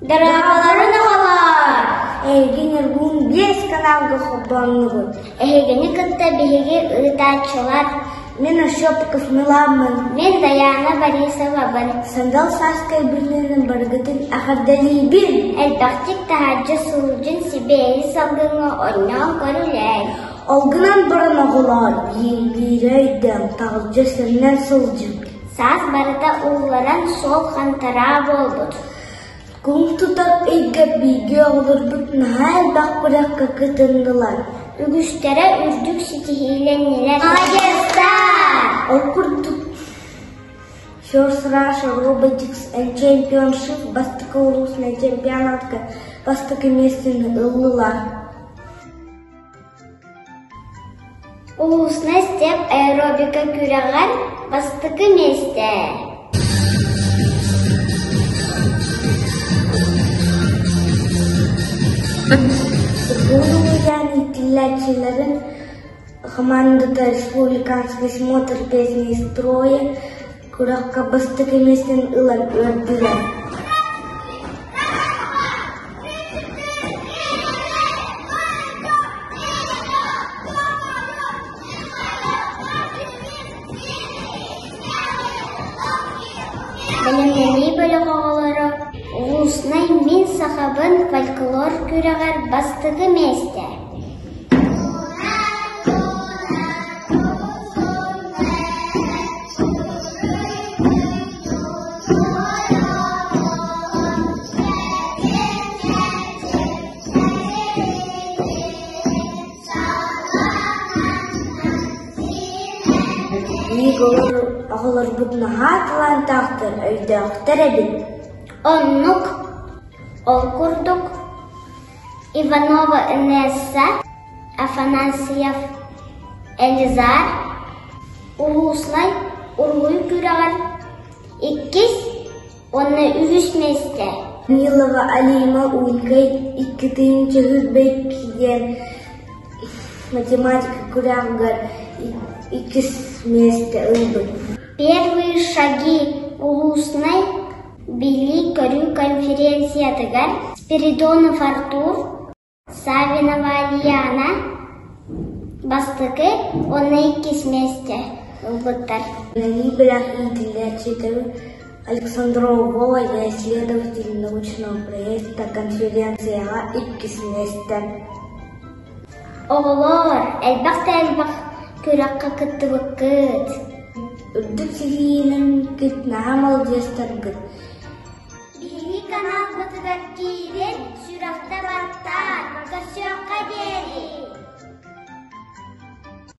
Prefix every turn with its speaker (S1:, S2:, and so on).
S1: Дарабаларын ағалар! Әйген әргін 5 каналға құбанлығын. Әйгені күтті бейге ұйтачылар. Мен Ашопков Миламын. Мен Даяна Борисовабын. Сандал Саскай бірлерінің біргітін ақырдалейбін. Әлбақтик тағаджы сұлжын себейі салғыңы ойнан көріләй. Олғынан бұрын оғылар, бейрейден тағылжы сірнен сұлжын. Саз барыда ұлларан сол қантара болбыд. Күн тұтап әйгі бейге олыр бұтын әл бақ біраққа күтінділар. Үгіштері үрдік сетихейленнелер. Магестар! Окурдук First Russia Robotics and Championship бастықы ұлысына чемпионатқа бастықы местені ұлылар. Ұлысына степ аэробика күреген бастықы месте. Футболдан итилячиларын командада республиканский смотр песни строя куракка бастыгы местен ылан өрдүлөр. Белемнени бөлөк оголору улуснай мин сахабын фольклор күрөгөр бастыгы месте. Оголор бутна хатлан тахтыр өйдөктөр эбит. Оннук, Олкурдук, Иванова Инесса, Афанасьев Элизар, Улуслай, Урлуй күрөгөр, иккис, онны үгүш месте. Милова Алима Ульгай, 2-нчы Хүзбек кийген математика күрөгөр, иккис месте ылбыт. Первые шаги улусной били көрүү конференциятыгар Спиридонов Артур, Савинова Алияна, бастыгы оны иккис месте ылбыттар. Билах интеллектуалы Александрова Володя, исследователь научного проекта конференцияга иккис месте. Оголор, элбак күрөккө кыттыбыккыт. Үрдік сігейінің күтіні амал жестіргіт. Бейгі канал бұтыгар кейді